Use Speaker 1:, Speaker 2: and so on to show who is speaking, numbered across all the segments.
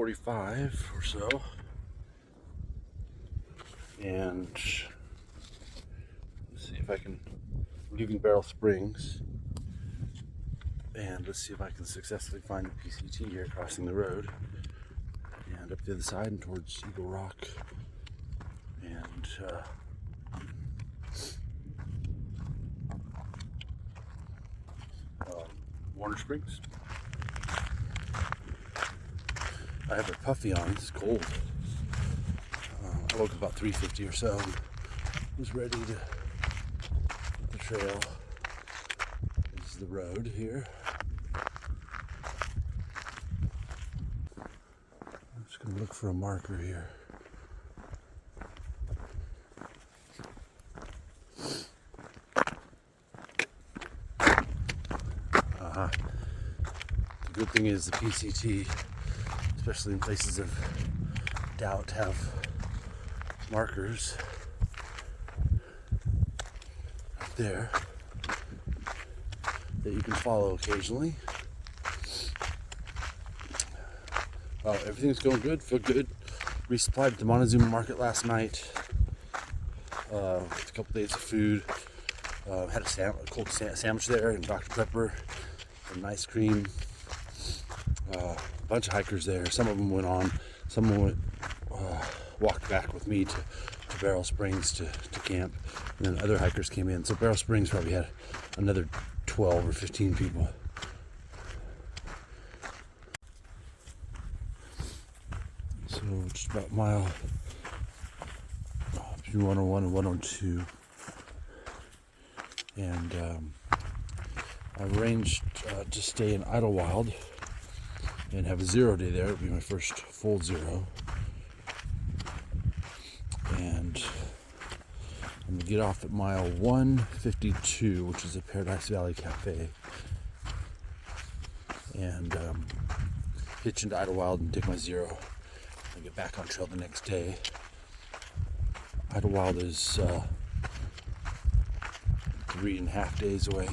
Speaker 1: 6:45 or so, and let's see if I can. I'm leaving Barrel Springs, and let's see if I can successfully find the PCT here crossing the road, and up the other side and towards Eagle Rock, and Warner Springs. I have a puffy on, it's cold. I woke up about 3:50 or so and was ready to hit the trail. This is the road here. I'm just going to look for a marker here. The good thing is the PCT, especially in places of doubt, have markers up there that you can follow occasionally. Everything's going good, feel good. Resupplied at the Montezuma Market last night with a couple days of food. Had a cold sandwich there and Dr. Pepper and ice cream. A bunch of hikers there. Some of them went on. Some of them walked back with me to Barrel Springs to camp. And then other hikers came in. So Barrel Springs probably had another 12 or 15 people. So just about a mile between 101 and 102. And I arranged to stay in Idlewild and have a 0 day there. It'll be my first full 0. And I'm going to get off at mile 152, which is a Paradise Valley Cafe. And hitch into Idlewild and take my 0. And get back on trail the next day. Idlewild is 3.5 days away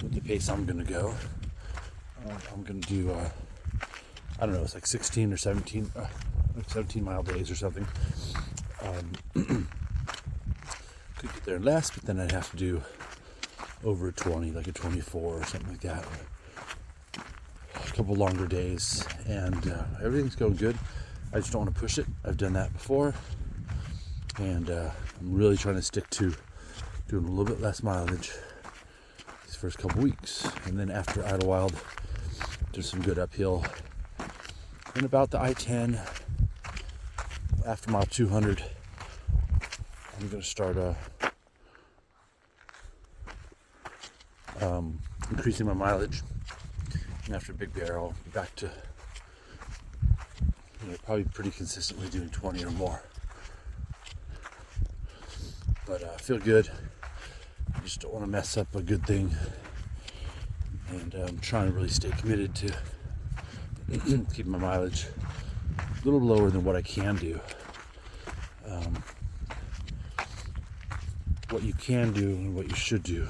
Speaker 1: with the pace I'm going to go. I'm going to do, I don't know, it's like 16 or 17, 17 mile days or something. Could get there less, but then I'd have to do over a 20, like a 24 or something like that. A couple longer days, and everything's going good. I just don't want to push it. I've done that before, and I'm really trying to stick to doing a little bit less mileage these first couple weeks, and then after Idlewild, there's some good uphill. And about the I-10, after mile 200, I'm going to start increasing my mileage. And after Big Barrel, back to probably pretty consistently doing 20 or more. But I feel good. I just don't want to mess up a good thing. And I'm trying to really stay committed to keep my mileage a little lower than what I can do. What you can do and what you should do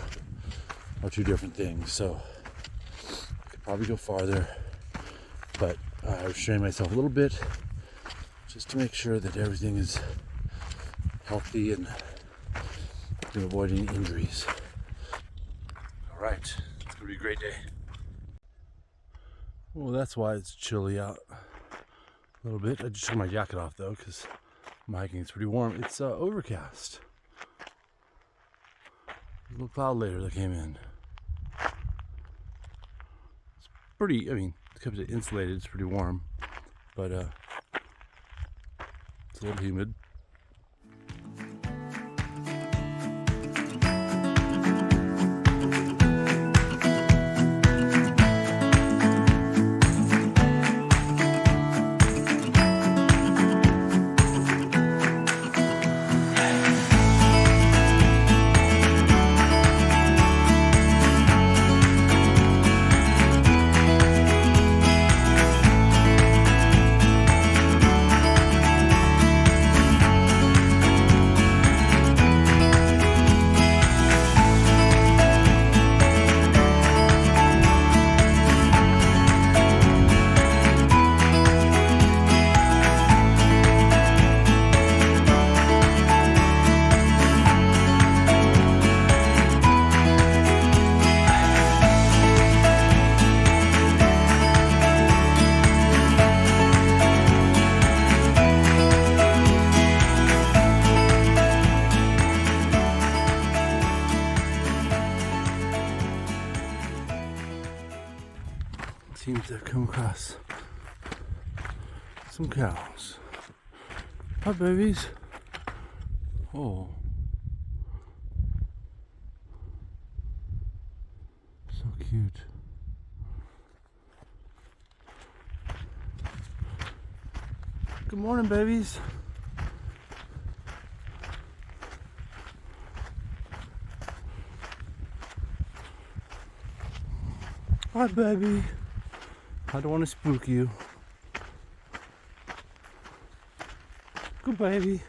Speaker 1: are two different things. So I could probably go farther, but I restrain myself a little bit just to make sure that everything is healthy and to avoid any injuries. All right, it's gonna be a great day. Well, that's why it's chilly out a little bit. I just took my jacket off though, because I'm hiking. It's pretty warm. It's overcast. A little cloud later that came in. It's pretty. I mean, because it's insulated, it's pretty warm, but it's a little humid. seem to come across some cows. Hi, babies. Oh. So cute. Good morning, babies. Hi, baby. I don't want to spook you. Good baby.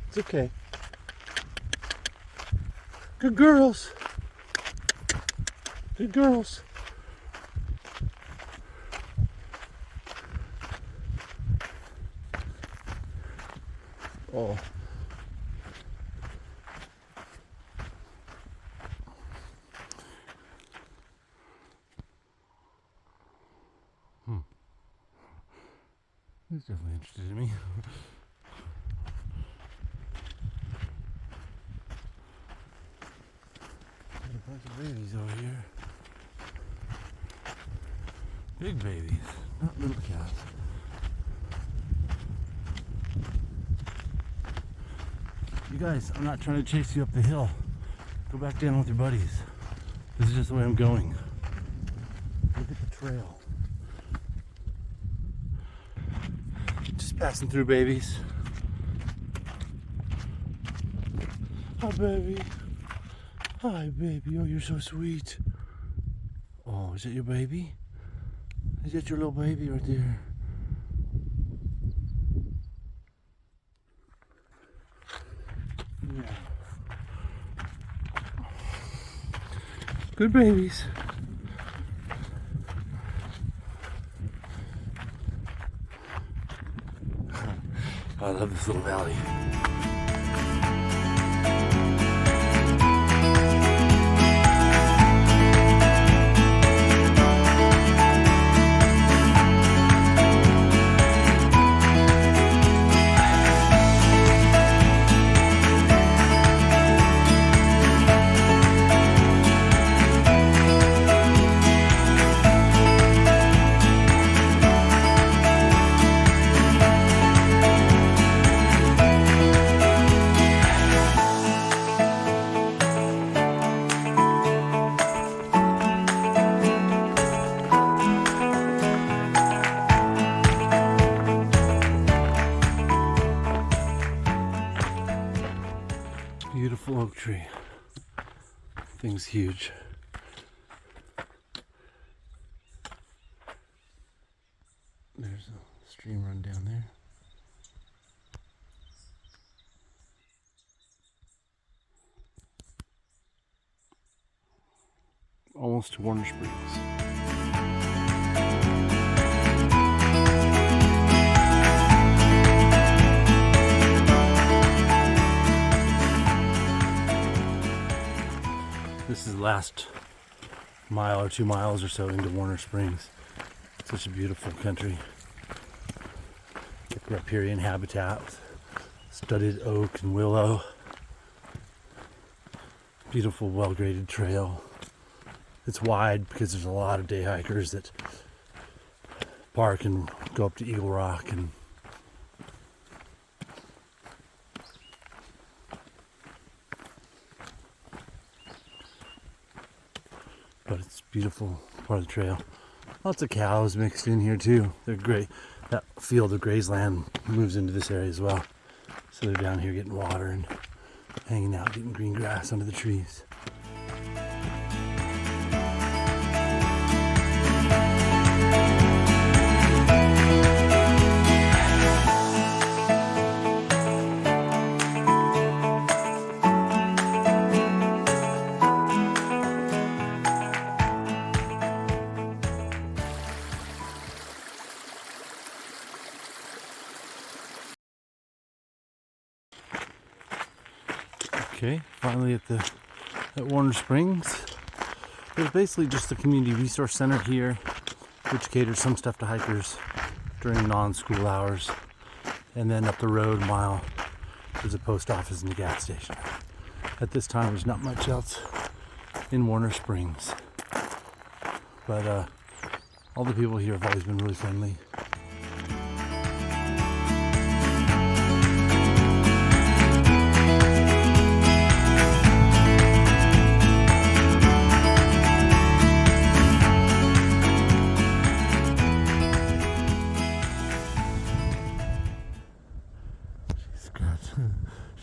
Speaker 1: It's okay. Good girls. Good girls. Oh. He's definitely interested in me. Got a bunch of babies over here. Big babies, not little cats. You guys, I'm not trying to chase you up the hill. Go back down with your buddies. This is just the way I'm going. Look at the trail. Just passing through, babies. Hi, baby. Hi, baby. Oh, you're so sweet. Oh, is that your baby? Is that your little baby right there? Yeah. Good babies. I love this little valley. Beautiful oak tree. Thing's huge. There's a stream run down there. Almost to Warner Springs. This is the last mile or 2 miles or so into Warner Springs. Such a beautiful country. Like riparian habitat with studded oak and willow. Beautiful, well-graded trail. It's wide because there's a lot of day hikers that park and go up to Eagle Rock and but it's a beautiful part of the trail. Lots of cows mixed in here too. They're great. That field of grazeland moves into this area as well. So they're down here getting water and hanging out, getting green grass under the trees. Okay, finally at Warner Springs. There's basically just a community resource center here, which caters some stuff to hikers during non-school hours. And then up the road a mile, there's a post office and a gas station. At this time, there's not much else in Warner Springs. But all the people here have always been really friendly.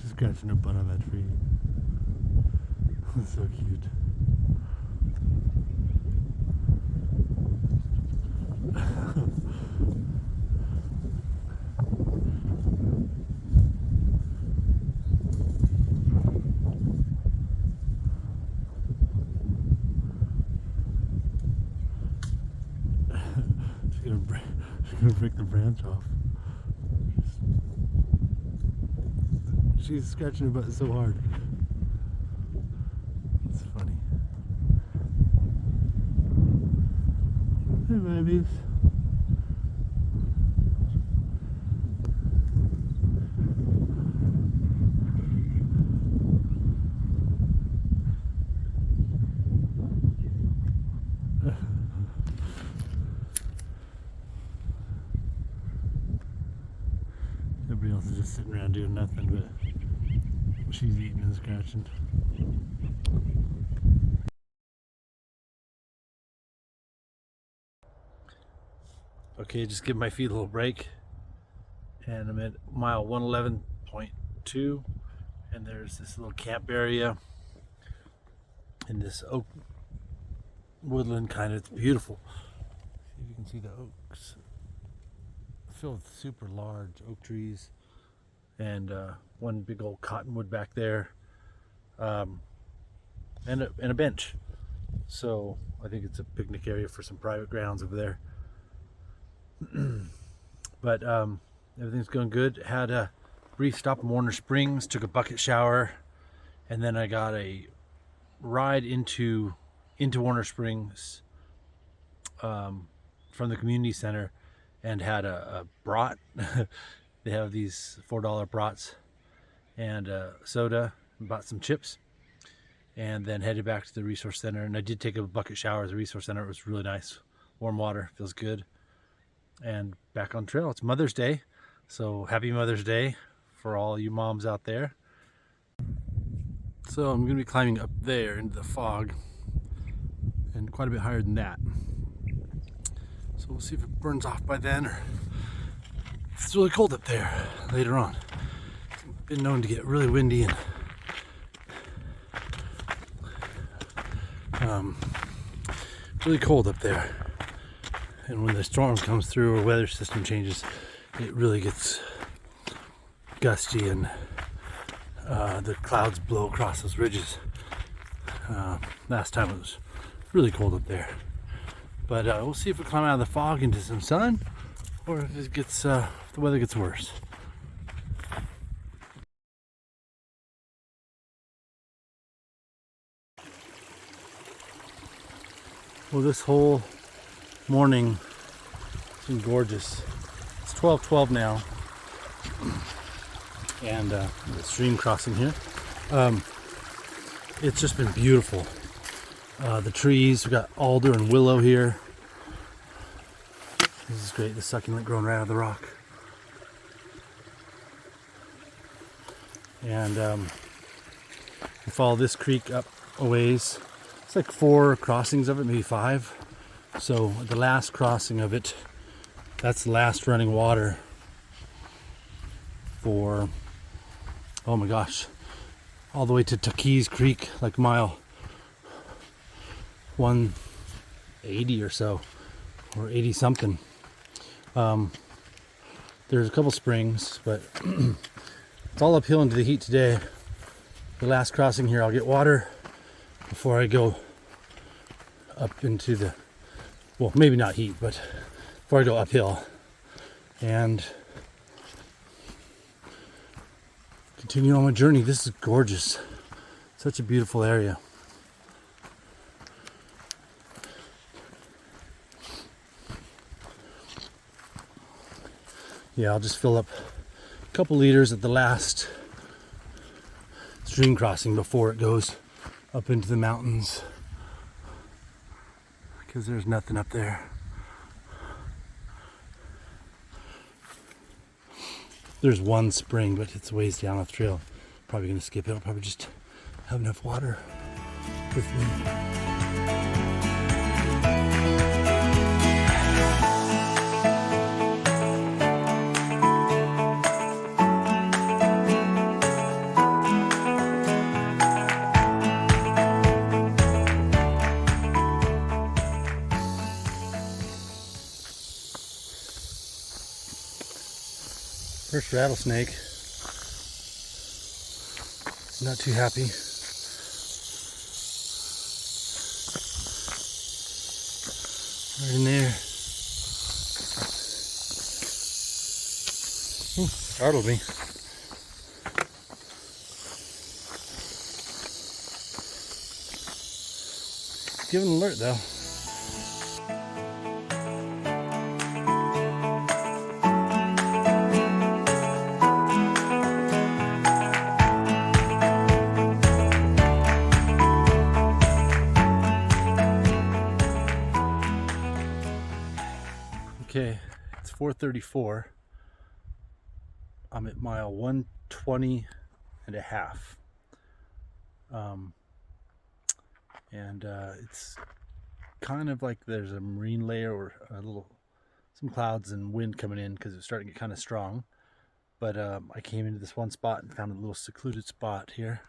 Speaker 1: She's scratching her butt on that tree. That's so cute. She's gonna break the branch off. She's scratching her butt so hard. It's funny. Hey babies. Everybody else is just sitting around doing nothing, but she's eating and scratching. Okay, just give my feet a little break. And I'm at mile 111.2, and there's this little camp area in this oak woodland kind of. It's beautiful. See if you can see the oaks. Filled with super large oak trees, and one big old cottonwood back there, and a bench. So I think it's a picnic area for some private grounds over there. But everything's going good. Had a brief stop in Warner Springs, took a bucket shower, and then I got a ride into Warner Springs from the community center, and had a brat. They have these $4 brats and soda, and bought some chips, and then headed back to the resource center. And I did take a bucket shower at the resource center. It was really nice. Warm water, feels good. And back on trail. It's Mother's Day, so happy Mother's Day for all you moms out there. So I'm going to be climbing up there into the fog, and quite a bit higher than that. So we'll see if it burns off by then, or if it's really cold up there later on. It's been known to get really windy and really cold up there. And when the storm comes through or weather system changes, it really gets gusty, and the clouds blow across those ridges. Last time it was really cold up there. But we'll see if we climb out of the fog into some sun, or if it gets the weather gets worse. Well, this whole morning has been gorgeous. It's 12:12 now, and the stream crossing here. It's just been beautiful. The trees, we've got alder and willow here. This is great, the succulent growing right out of the rock. And we follow this creek up a ways. It's like 4 crossings of it, maybe 5. So the last crossing of it, that's the last running water for, oh my gosh, all the way to Tuckey's Creek, like mile 180 or so, or 80 something. There's a couple springs, but it's all uphill into the heat today. The last crossing here, I'll get water before I go up into the, well, maybe not heat, but before I go uphill, and continue on my journey. This is gorgeous. Such a beautiful area. Yeah, I'll just fill up a couple liters at the last stream crossing before it goes up into the mountains because there's nothing up there. There's one spring, but it's ways down off the trail. Probably gonna skip it. I'll probably just have enough water with me. First rattlesnake. Not too happy. Right in there. Ooh, startled me. Give an alert though. Okay, it's 4:34. I'm at mile 120 and a half. It's kind of like there's a marine layer or some clouds and wind coming in because it's starting to get kind of strong. But I came into this one spot and found a little secluded spot here.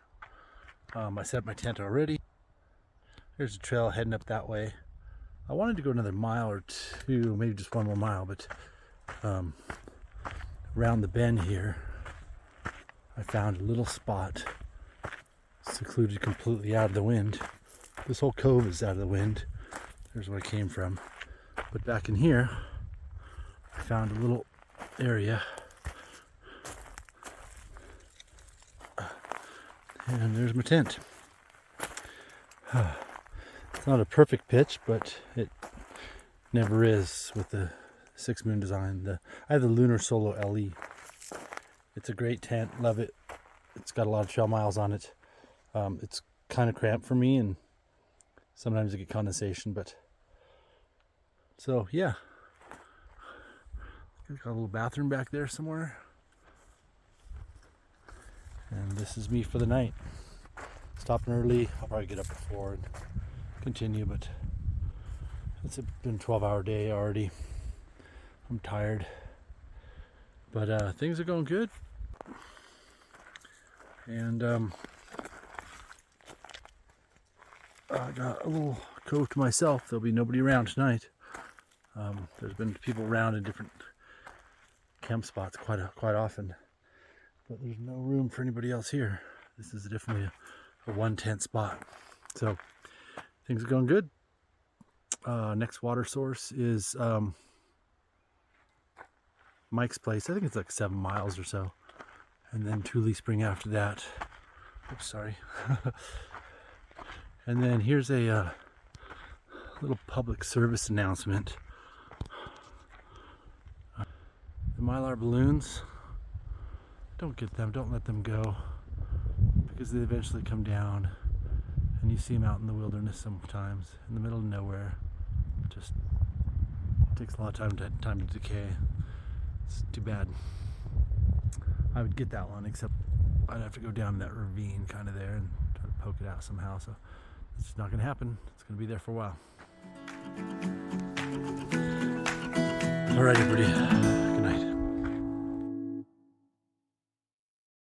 Speaker 1: I set up my tent already. There's a trail heading up that way. I wanted to go another mile or two, maybe just one more mile, but around the bend here, I found a little spot secluded completely out of the wind. This whole cove is out of the wind. There's where I came from. But back in here, I found a little area. And there's my tent. It's not a perfect pitch, but it never is with the 6 Moon design. I have the Lunar Solo LE. It's a great tent, love it. It's got a lot of trail miles on it. It's kind of cramped for me, and sometimes I get condensation, but so yeah. Got a little bathroom back there somewhere. And this is me for the night. Stopping early. I'll probably get up at 4 and continue, but it's been a 12-hour day already. I'm tired, but things are going good. And I got a little cove to myself. There'll be nobody around tonight. There's been people around in different camp spots quite often, but there's no room for anybody else here. This is definitely a one tent spot. So things are going good. Next water source is Mike's place. I think it's like 7 miles or so. And then Tule Spring after that. Oops, sorry. And then here's a little public service announcement. The Mylar balloons, don't get them, don't let them go, because they eventually come down and you see them out in the wilderness sometimes, in the middle of nowhere. It just takes a lot of time to decay. It's too bad. I would get that one, except I'd have to go down that ravine kind of there and try to poke it out somehow, so it's just not going to happen. It's going to be there for a while. Alright, everybody.